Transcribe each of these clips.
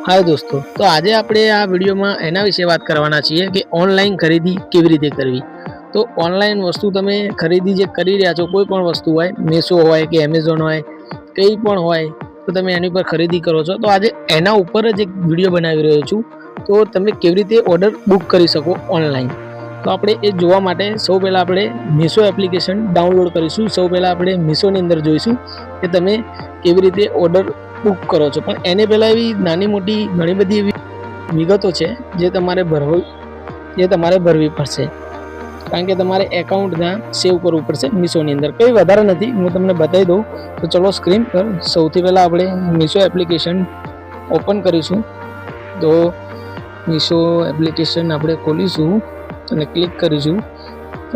हाय दोस्तों, तो आज આપણે આ વિડીયોમાં એના વિશે વાત કરવાના છીએ કે ઓનલાઈન ખરીદી કેવી રીતે કરવી। તો ઓનલાઈન વસ્તુ તમે ખરીદી જે કરી રહ્યા છો, કોઈ પણ વસ્તુ હોય, મીશો હોય કે એમેઝોન હોય, કંઈ પણ હોય, તો તમે એની પર ખરીદી કરો છો। તો આજે એના ઉપર જ એક વિડીયો બનાવી રહ્યો છું, તો તમે કેવી રીતે ઓર્ડર બુક કરી શકો ઓનલાઈન। તો આપણે એ જોવા માટે સૌ પહેલાં આપણે મીશો એપ્લિકેશન ડાઉનલોડ કરીશું। સૌ પહેલાં આપણે મીશોની અંદર જોઈશું કે તમે કેવી રીતે ઓર્ડર બુક કરો છો। પણ એને પહેલાં એવી નાની મોટી ઘણી બધી એવી વિગતો છે જે તમારે ભરવી પડશે, કારણ કે તમારે એકાઉન્ટ ત્યાં સેવ કરવું પડશે મીશોની અંદર। કંઈ વધારે નથી, હું તમને બતાવી દઉં। તો ચલો સ્ક્રીન પર સૌથી પહેલાં આપણે મીશો એપ્લિકેશન ઓપન કરીશું। તો મીશો એપ્લિકેશન આપણે ખોલીશું અને ક્લિક કરીશું।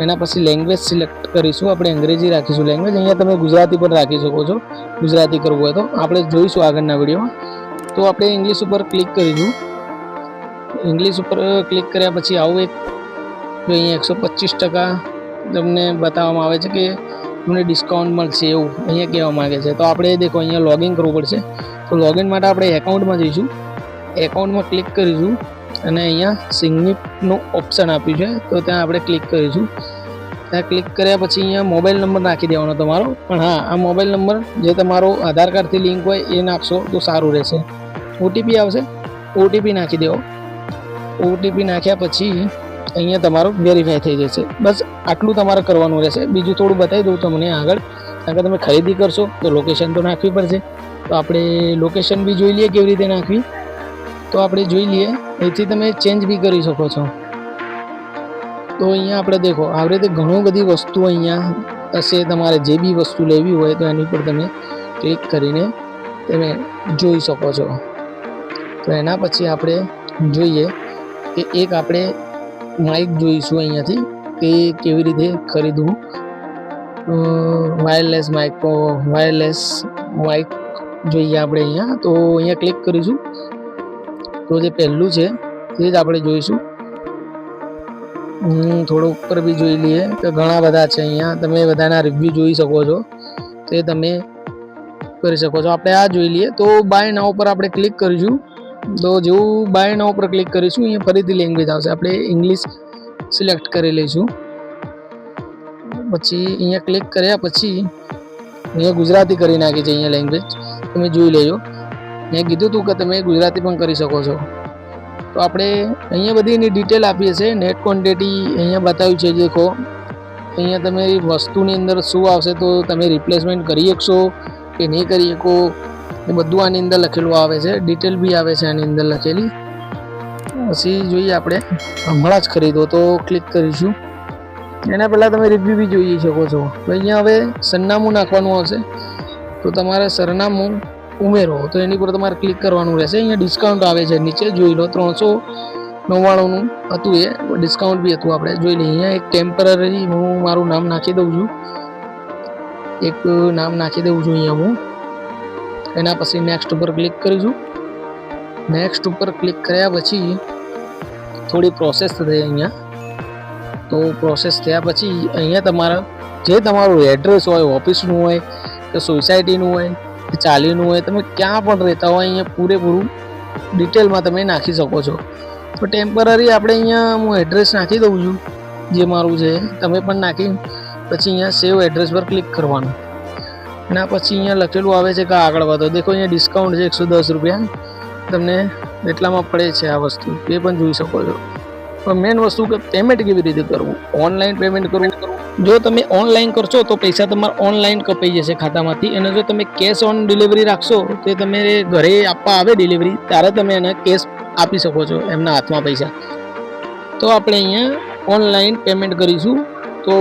એના પછી લેંગ્વેજ સિલેક્ટ કરીશું, આપણે અંગ્રેજી રાખીશું લેંગ્વેજ। અહીંયા તમે ગુજરાતી પણ રાખી શકો છો, ગુજરાતી કરવું હોય તો। આપણે જોઈશું આગળના વિડીયોમાં। તો આપણે ઇંગ્લિશ ઉપર ક્લિક કરીશું। ઇંગ્લિશ ઉપર ક્લિક કર્યા પછી આવું એક જો અહીંયા 125% તમને બતાવવામાં આવે છે કે તમને ડિસ્કાઉન્ટ મળશે, એવું અહીંયા કહેવા માગે છે। તો આપણે દેખો અહીંયા લોગિન કરવું પડશે। તો લોગિન માટે આપણે એકાઉન્ટમાં જઈશું, એકાઉન્ટમાં ક્લિક કરીશું અને અહીંયા સિગ્નેચરનું ઓપ્શન આપ્યું છે, તો ત્યાં આપણે ક્લિક કરીશું। ત્યાં ક્લિક કર્યા પછી અહીંયા મોબાઈલ નંબર નાખી દેવાનો તમારો। પણ હા, આ મોબાઈલ નંબર જે તમારો આધાર કાર્ડથી લિંક હોય એ નાખશો તો સારું રહેશે। ઓટીપી આવશે, ઓટીપી નાખી દેવો। ઓટીપી નાખ્યા પછી અહીંયા તમારો વેરીફાઈ થઈ જશે। બસ આટલું તમારે કરવાનું રહેશે। બીજું થોડું બતાવી દઉં તમને આગળ, કારણ કે તમે ખરીદી કરશો તો લોકેશન તો નાખવી પડશે। તો આપણે લોકેશન બી જોઈ લઈએ કેવી રીતે નાખવી। તો આપણે જોઈ લઈએ, એથી તમે ચેન્જ બી કરી શકો છો। તો અહીંયા આપણે દેખો આવી રીતે ઘણી બધી વસ્તુ અહીંયા હશે, તમારે જે બી વસ્તુ લેવી હોય તો એની પર તમે ક્લિક કરીને તમે જોઈ શકો છો। તો એના પછી આપણે જોઈએ કે એક આપણે માઇક જોઈશું અહીંયાથી કે કેવી રીતે ખરીદવું। વાયરલેસ માઇક જોઈએ આપણે અહીંયા। તો અહીંયા ક્લિક કરીશું। તો જે પહેલું છે એ જ આપણે જોઈશું। થોડો ઉપર બી જોઈ લઈએ કે ઘણા બધા છે અહીંયા, તમે બધાના રિવ્યૂ જોઈ શકો છો, તો એ તમે કરી શકો છો। આપણે આ જોઈ લઈએ। તો બાય નાઉ ઉપર આપણે ક્લિક કરીશું। તો જેવું બાય નાઉ ઉપર ક્લિક કરીશું, અહીંયા ફરીથી લેંગ્વેજ આવશે, આપણે ઇંગ્લિશ સિલેક્ટ કરી લઈશું। પછી અહીંયા ક્લિક કર્યા પછી અહીંયા ગુજરાતી કરી નાખી છે અહીંયા લેંગ્વેજ, તમે જોઈ લેજો। મેં કીધું હતું કે તમે ગુજરાતી પણ કરી શકો છો। તો આપણે અહીંયા બધી એની ડિટેલ આપીએ છીએ। નેટ ક્વોન્ટિટી અહીંયા બતાવ્યું છે, દેખો અહીંયા તમે વસ્તુની અંદર શું આવશે, તો તમે રિપ્લેસમેન્ટ કરી શકશો કે નહીં કરી શકો, એ બધું આની અંદર લખેલું આવે છે। ડિટેલ બી આવે છે આની અંદર લખેલી। પછી જોઈએ આપણે હમણાં જ ખરીદો તો ક્લિક કરીશું। એના પહેલાં તમે રિવ્યૂ બી જોઈ શકો છો। તો અહીંયા હવે સરનામું નાખવાનું આવશે, તો તમારે સરનામું ઉમેરો, તો એની પર તમારે ક્લિક કરવાનું રહેશે। અહીંયા ડિસ્કાઉન્ટ આવે છે નીચે જોઈ લો, 399નું હતું, એ ડિસ્કાઉન્ટ બી હતું, આપણે જોઈ લઈએ। અહીંયા એક ટેમ્પરરી હું મારું નામ નાખી દઉં છું, એક નામ નાખી દઉં છું અહીંયા હું। એના પછી નેક્સ્ટ ઉપર ક્લિક કરીશું। નેક્સ્ટ ઉપર ક્લિક કર્યા પછી થોડી પ્રોસેસ થશે અહીંયા। તો પ્રોસેસ થયા પછી અહીંયા તમારા જે તમારું એડ્રેસ હોય, ઓફિસનું હોય કે સોસાયટીનું હોય કે ચાલીનું હોય, તમે ક્યાં પણ રહેતા હોય, અહીંયા પૂરેપૂરું ડિટેલમાં તમે નાખી શકો છો। તો ટેમ્પરરી આપણે અહીંયા હું એડ્રેસ નાખી દઉં છું જે મારું છે, તમે પણ નાખી પછી અહીંયા સેવ એડ્રેસ પર ક્લિક કરવાનું। એના પછી અહીંયા લખેલું આવે છે કે આગળ વધો। દેખો અહીંયા ડિસ્કાઉન્ટ છે 110 રૂપિયા, તમને એટલામાં પડે છે આ વસ્તુ, એ પણ જોઈ શકો છો। પણ મેઇન વસ્તુ કે પેમેન્ટ કેવી રીતે કરવું, ઓનલાઈન પેમેન્ટ કરવું। જો તમે ઓનલાઈન કરશો તો પૈસા તમારા ઓનલાઈન કપાઈ જશે ખાતામાંથી, અને જો તમે કેશ ઓન ડિલિવરી રાખશો તો તમે ઘરે આપવા આવે ડિલિવરી ત્યારે તમે એને કેશ આપી શકો છો એમના હાથમાં પૈસા। તો આપણે અહીંયા ઓનલાઈન પેમેન્ટ કરીશું, તો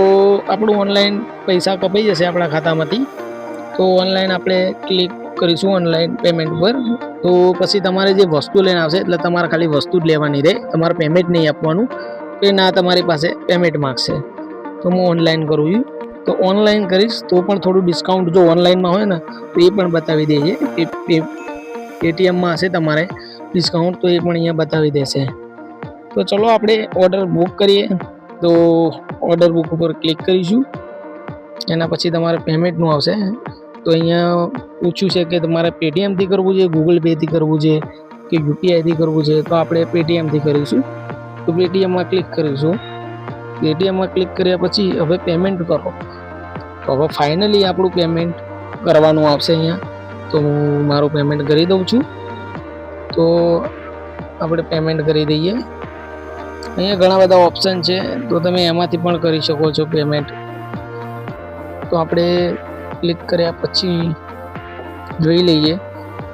આપણું ઓનલાઈન પૈસા કપાઈ જશે આપણા ખાતામાંથી। તો ઓનલાઈન આપણે ક્લિક કરીશું ઓનલાઈન પેમેન્ટ પર। તો પછી તમારે જે વસ્તુ લઈને આવશે એટલે તમારે ખાલી વસ્તુ જ લેવાની રહે, તમારે પેમેન્ટ નહીં આપવાનું, કે ના તમારી પાસે પેમેન્ટ માગશે। તો હું ઓનલાઈન કરું છું, તો ઓનલાઈન કરીશ તો પણ થોડું ડિસ્કાઉન્ટ જો ઓનલાઈનમાં હોય ને તો એ પણ બતાવી દે છે। પેટીએમમાં હશે તમારે ડિસ્કાઉન્ટ, તો એ પણ અહીંયા બતાવી દેશે। તો ચલો આપણે ઓર્ડર બુક કરીએ। તો ઓર્ડર બુક ઉપર ક્લિક કરીશું। એના પછી તમારે પેમેન્ટનું આવશે, તો તો અહીંયા પૂછ્યું છે કે તમારે પેટીએમથી કરવું છે, ગૂગલ પેથી કરવું છે કે યુપીઆઈથી કરવું છે. તો આપણે પેટીએમથી કરીશું. તો પેટીએમમાં ક્લિક કરીશું. પેટીએમમાં ક્લિક કર્યા પછી હવે પેમેન્ટ કરો. તો હવે ફાઇનલી આપણું પેમેન્ટ કરવાનું આવશે અહીંયા. તો હું મારું પેમેન્ટ કરી દઉં છું. તો આપણે પેમેન્ટ કરી દઈએ. અહીંયા ઘણા બધા ઓપ્શન છે, તો તમે એમાંથી પણ કરી શકો છો પેમેન્ટ. તો આપણે ક્લિક કર્યા પછી જોઈ લઈએ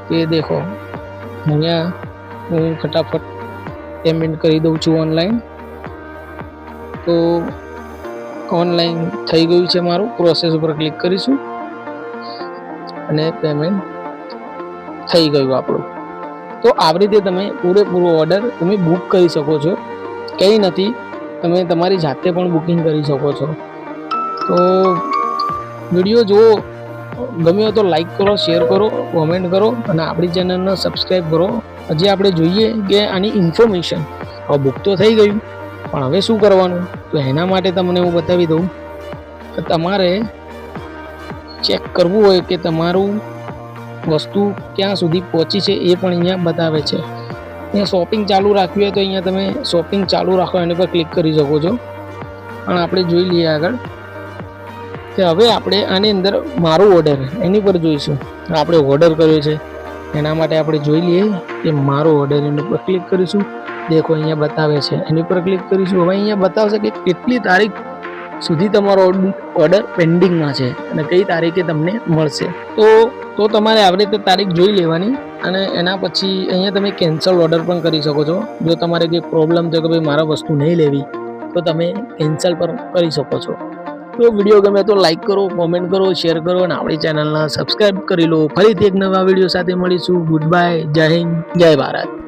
કે દેખો અહીંયા હું ફટાફટ પેમેન્ટ કરી દઉં છું ઓનલાઈન. તો ઓનલાઈન થઈ ગયું છે મારું. પ્રોસેસ ઉપર ક્લિક કરીશું અને પેમેન્ટ થઈ ગયું આપણું. તો આવી રીતે તમે પૂરેપૂરો ઓર્ડર તમે બુક કરી શકો છો. કંઈ નથી, તમે તમારી જાતે પણ બુકિંગ કરી શકો છો. તો વિડીયો જુઓ, ગમ્યો તો લાઈક કરો, શેર કરો, કોમેન્ટ કરો અને આપણી ચેનલને સબસ્ક્રાઈબ કરો. હજી આપણે જોઈએ કે આની ઇન્ફોર્મેશન હવે બુક તો થઈ ગયું, પણ હવે શું કરવાનું? તો એના માટે તમને હું બતાવી દઉં કે તમારે ચેક કરવું હોય કે તમારું વસ્તુ ક્યાં સુધી પહોંચી છે એ પણ અહીંયા બતાવે છે. અહીંયા શોપિંગ ચાલુ રાખવી હોય તો અહીંયા તમે શોપિંગ ચાલુ રાખો એની પર ક્લિક કરી શકો છો. પણ આપણે જોઈ લઈએ આગળ કે હવે આપણે આની અંદર મારું ઓર્ડર એની પર જોઈશું. આપણે ઓર્ડર કર્યો છે એના માટે આપણે જોઈ લઈએ કે મારો ઓર્ડર એની પર ક્લિક કરીશું. દેખો અહીંયા બતાવે છે, એની પર ક્લિક કરીશું. હવે અહીંયા બતાવશે કે કેટલી તારીખ સુધી તમારો ઓર્ડર પેન્ડિંગમાં છે અને કઈ તારીખે તમને મળશે. તો તમારે આવી રીતે તારીખ જોઈ લેવાની અને એના પછી અહીંયા તમે કેન્સલ ઓર્ડર પણ કરી શકો છો. જો તમારે કંઈ પ્રોબ્લેમ થયો કે ભાઈ મારા વસ્તુ નહીં લેવી તો તમે કેન્સલ પણ કરી શકો છો. તો વિડીયો ગમે તો લાઈક કરો, કોમેન્ટ કરો, શેર કરો અને આપણી ચેનલને સબસ્ક્રાઈબ કરી લો. ફરીથી એક નવા વિડીયો સાથે મળીશું. ગુડ બાય, જય હિન્દ, જય ભારત.